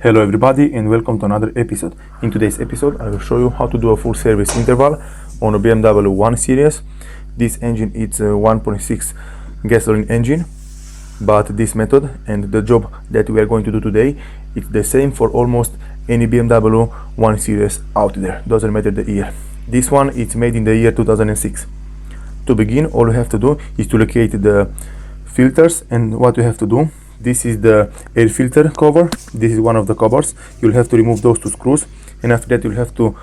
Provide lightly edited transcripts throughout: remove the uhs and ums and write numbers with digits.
Hello everybody and welcome to another episode. In today's episode I will show you how to do a full service interval on a BMW 1 Series. This engine is a 1.6 gasoline engine, but this method and the job that we are going to do today is the same for almost any BMW 1 Series out there, doesn't matter the year. This one is made in the year 2006. To begin, all you have to do is to locate the filters, and what you have to do, this is the air filter cover, this is one of the covers. You'll have to remove those two screws, and after that you'll have to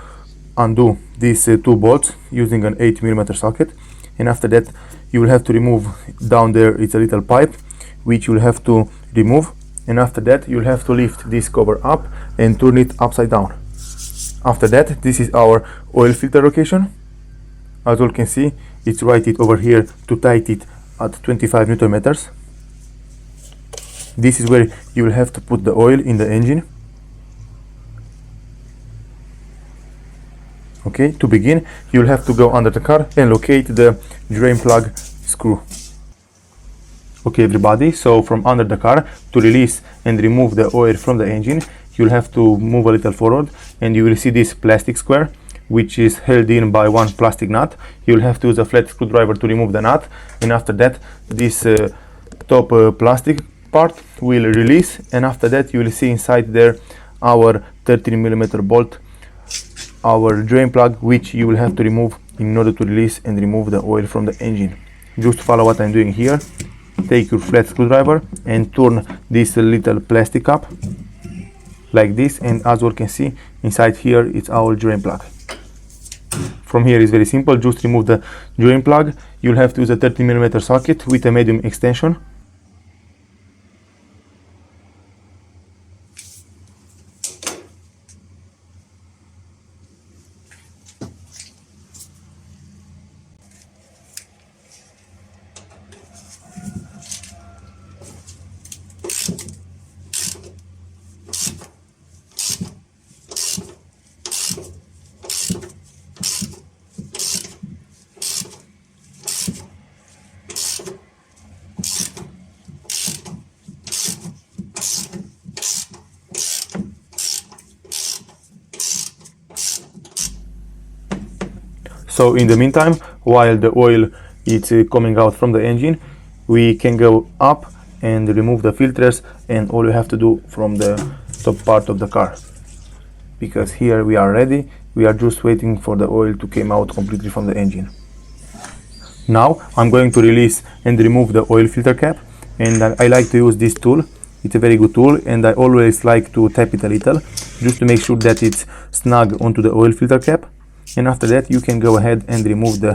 undo these two bolts using an 8mm socket, and after that you will have to remove down there, it's a little pipe which you'll have to remove, and after that you'll have to lift this cover up and turn it upside down. After that, this is our oil filter location. As you can see, it's right over here to tight it at 25 Newton meters. This is where you will have to put the oil in the engine. Okay, to begin, you will have to go under the car and locate the drain plug screw. Okay everybody, so from under the car, to release and remove the oil from the engine, you'll have to move a little forward, and you will see this plastic square which is held in by one plastic nut. You'll have to use a flat screwdriver to remove the nut, and after that this top plastic part will release, and after that you will see inside there our 13mm bolt, our drain plug, which you will have to remove in order to release and remove the oil from the engine. Just follow what I'm doing here. Take your flat screwdriver and turn this little plastic up like this, and as you can see, inside here it's our drain plug. From here is very simple, just remove the drain plug. You'll have to use a 13mm socket with a medium extension. So in the meantime, while the oil is coming out from the engine, we can go up and remove the filters, and all you have to do from the top part of the car, because here we are ready. We are just waiting for the oil to come out completely from the engine. Now I'm going to release and remove the oil filter cap, and I like to use this tool. It's a very good tool, and I always like to tap it a little just to make sure that it's snug onto the oil filter cap. And after that you can go ahead and remove the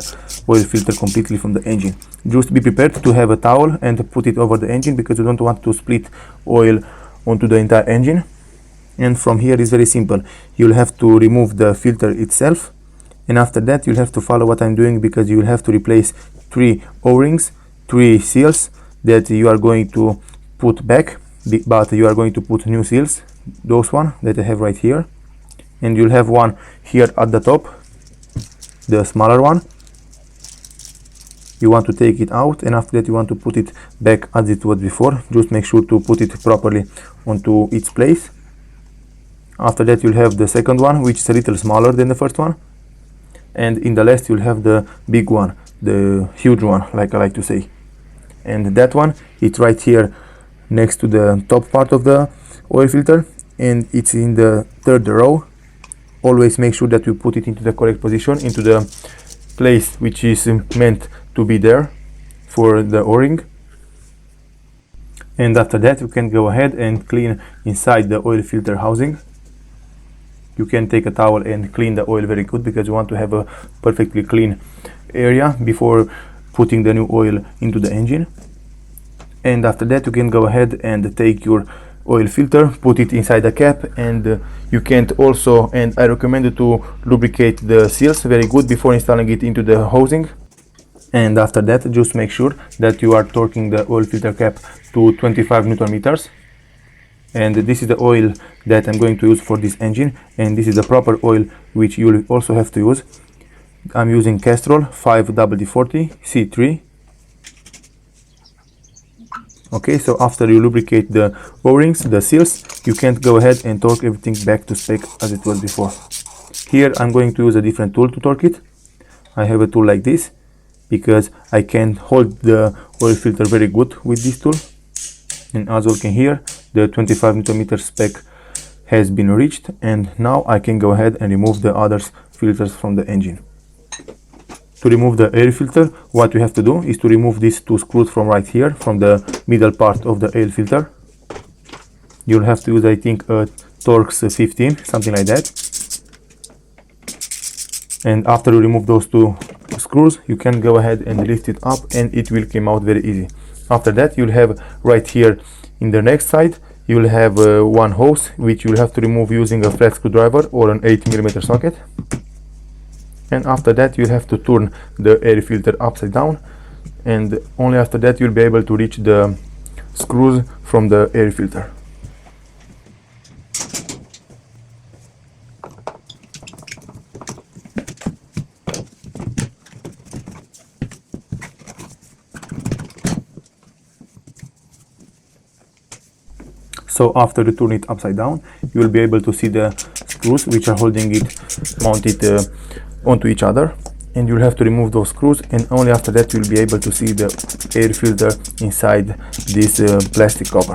oil filter completely from the engine. Just be prepared to have a towel and put it over the engine, because you don't want to split oil onto the entire engine. And from here is very simple. You'll have to remove the filter itself, and after that you'll have to follow what I'm doing, because you will have to replace 3 O-rings, 3 seals that you are going to put back, but you are going to put new seals, those one that I have right here, and you'll have one here at the top, the smaller one. You want to take it out, and after that you want to put it back as it was before. Just make sure to put it properly onto its place. After that you'll have the second one, which is a little smaller than the first one, and in the last you'll have the big one, the huge one, like I like to say. And that one, it's right here next to the top part of the oil filter, and it's in the 3rd row. Always make sure that you put it into the correct position, into the place which is meant to be there for the O-ring. And after that you can go ahead and clean inside the oil filter housing. You can take a towel and clean the oil very good, because you want to have a perfectly clean area before putting the new oil into the engine. And after that you can go ahead and take your oil filter, put it inside the cap, and you can also, and I recommend you to lubricate the seals very good before installing it into the housing. And after that just make sure that you are torquing the oil filter cap to 25 Newton meters. And this is the oil that I'm going to use for this engine, and this is the proper oil which you will also have to use. I'm using Castrol 5WD-40 C3, Okay, so after you lubricate the O-rings, the seals, you can go ahead and torque everything back to spec as it was before. Here I'm going to use a different tool to torque it. I have a tool like this because I can hold the oil filter very good with this tool. And as you can hear, the 25 Nm spec has been reached, and now I can go ahead and remove the other filters from the engine. To remove the air filter, what we have to do is to remove these two screws from right here, from the middle part of the air filter. You'll have to use, I think, a Torx 15, something like that. And after you remove those two screws, you can go ahead and lift it up, and it will come out very easy. After that, you'll have right here in the next side, you'll have one hose, which you'll have to remove using a flat screwdriver or an 8mm socket. And after that, you'll have to turn the air filter upside down, and only after that you'll be able to reach the screws from the air filter. So after you turn it upside down, you will be able to see the screws which are holding it mounted onto each other, and you'll have to remove those screws, and only after that you'll be able to see the air filter inside this plastic cover.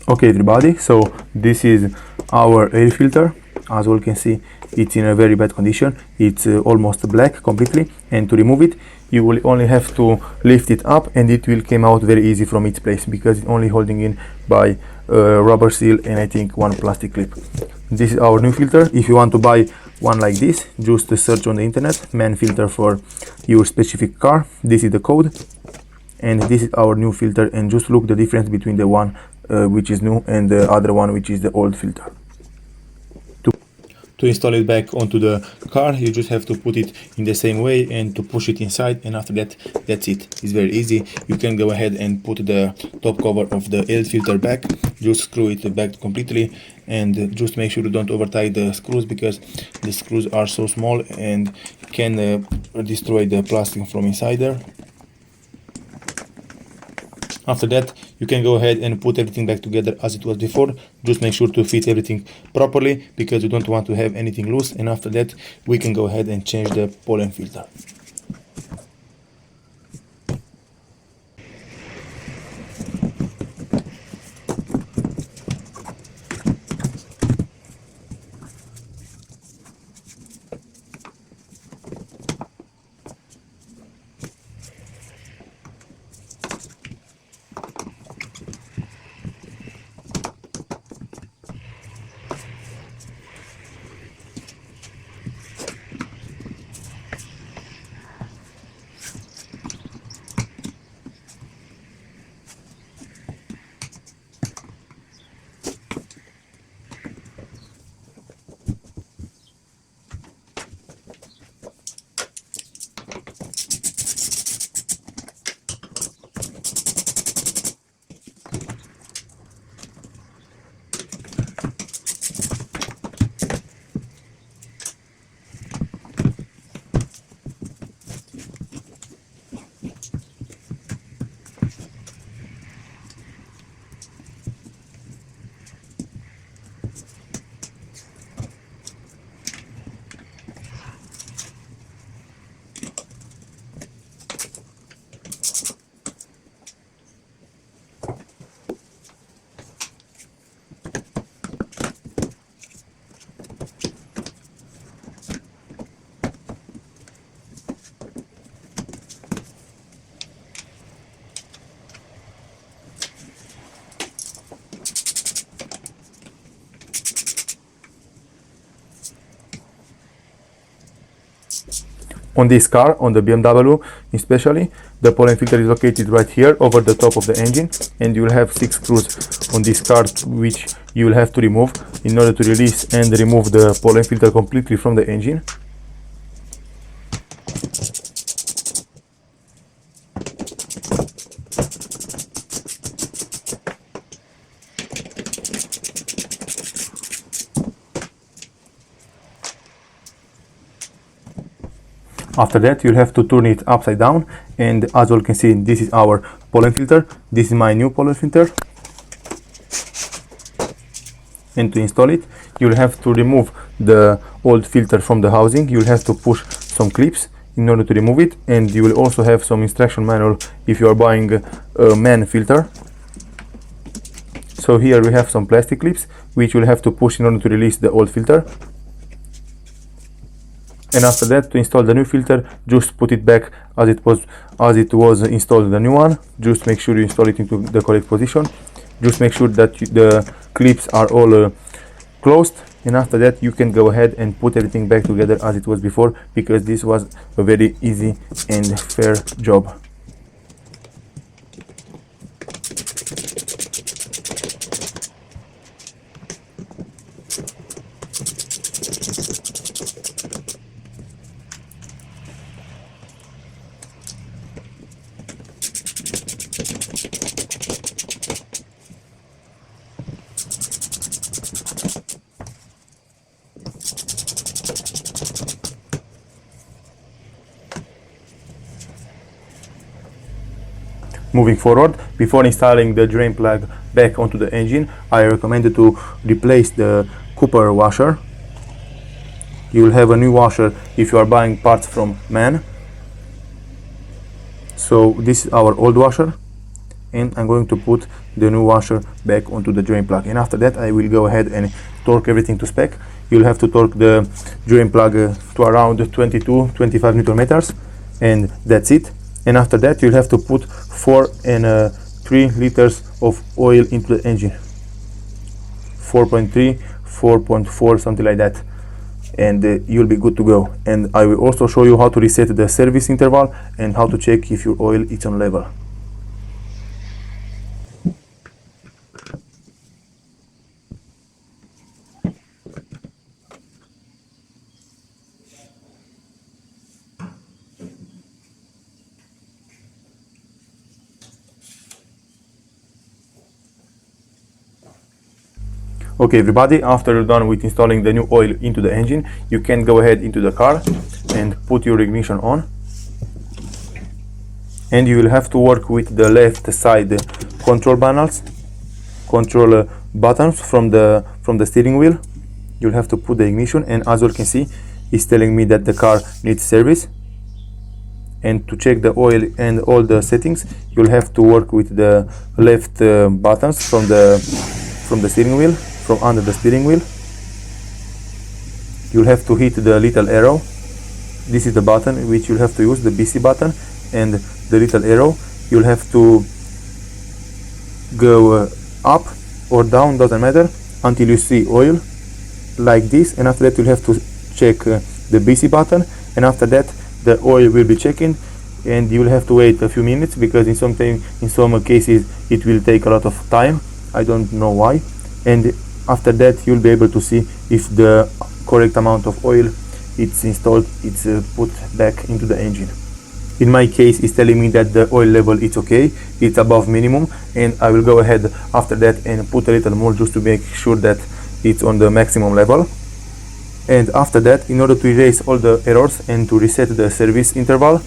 Okay everybody, so this is our air filter. As you all can see, it's in a very bad condition. It's almost black completely, and to remove it you will only have to lift it up, and it will come out very easy from its place because it's only holding in by a rubber seal and I think one plastic clip. This is our new filter. If you want to buy one like this, just search on the internet man filter for your specific car. This is the code, and this is our new filter, and just look the difference between the one which is new and the other one which is the old filter. To install it back onto the car, you just have to put it in the same way and to push it inside, and after that, that's it. It's very easy. You can go ahead and put the top cover of the air filter back, just screw it back completely, and just make sure you don't over tie the screws because the screws are so small and can destroy the plastic from inside there. After that, you can go ahead and put everything back together as it was before. Just make sure to fit everything properly because you don't want to have anything loose, and after that we can go ahead and change the pollen filter. On this car, on the BMW especially, the pollen filter is located right here over the top of the engine, and you will have 6 screws on this car which you will have to remove in order to release and remove the pollen filter completely from the engine. After that, you'll have to turn it upside down, and as you can see, this is our pollen filter. This is my new pollen filter. And to install it, you'll have to remove the old filter from the housing. You'll have to push some clips in order to remove it, and you will also have some instruction manual if you are buying a man filter. So here we have some plastic clips which you'll have to push in order to release the old filter. And after that, to install the new filter, just put it back as it was installed the new one. Just make sure you install it into the correct position. Just make sure that the clips are all closed, and after that you can go ahead and put everything back together as it was before, because this was a very easy and fair job. Moving forward, before installing the drain plug back onto the engine, I recommend to replace the copper washer. You will have a new washer if you are buying parts from MAN. So this is our old washer, and I'm going to put the new washer back onto the drain plug. And after that, I will go ahead and torque everything to spec. You'll have to torque the drain plug to around 22-25 Newton meters, and that's it. And after that, you'll have to put 4 and 3 liters of oil into the engine. 4.3, 4.4, something like that. And you'll be good to go. And I will also show you how to reset the service interval and how to check if your oil is on level. Okay everybody, after you're done with installing the new oil into the engine, you can go ahead into the car and put your ignition on. And you will have to work with the left side control panels, control buttons from the steering wheel. You'll have to put the ignition, and as you can see, it's telling me that the car needs service. And to check the oil and all the settings, you'll have to work with the left buttons from the steering wheel. From under the steering wheel, you'll have to hit the little arrow. This is the button which you'll have to use, the BC button, and the little arrow. You'll have to go up or down, doesn't matter, until you see oil like this. And after that, you'll have to check the BC button, and after that the oil will be checking, and you will have to wait a few minutes, because in some cases it will take a lot of time. I don't know why. And after that, you'll be able to see if the correct amount of oil it's installed, it's put back into the engine. In my case, it's telling me that the oil level is okay, it's above minimum, and I will go ahead after that and put a little more just to make sure that it's on the maximum level. And after that, in order to erase all the errors and to reset the service interval,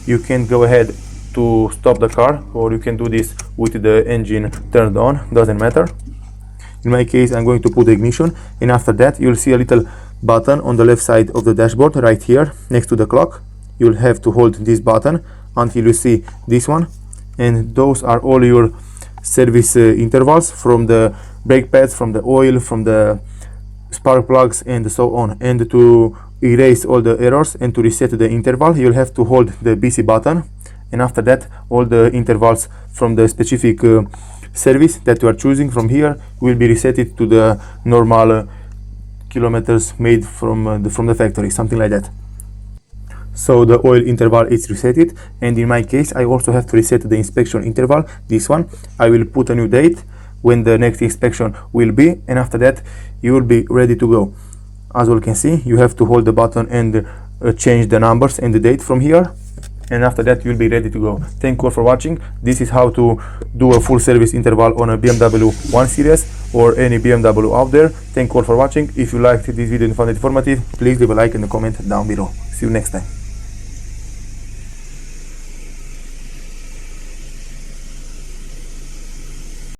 you can go ahead to stop the car, or you can do this with the engine turned on, doesn't matter. In my case, I'm going to put the ignition, and after that you'll see a little button on the left side of the dashboard right here next to the clock. You'll have to hold this button until you see this one, and those are all your service intervals, from the brake pads, from the oil, from the spark plugs, and so on. And to erase all the errors and to reset the interval, you'll have to hold the BC button, and after that all the intervals from the specific service that you are choosing from here will be resetted to the normal kilometers made from the factory, something like that. So the oil interval is resetted, and in my case I also have to reset the inspection interval, this one. I will put a new date when the next inspection will be, and after that you will be ready to go. As you can see, you have to hold the button and change the numbers and the date from here, and after that you'll be ready to go. Thank you all for watching. This is how to do a full service interval on a BMW 1 Series or any BMW out there. Thank you all for watching. If you liked this video and found it informative, please leave a like and a comment down below. See you next time.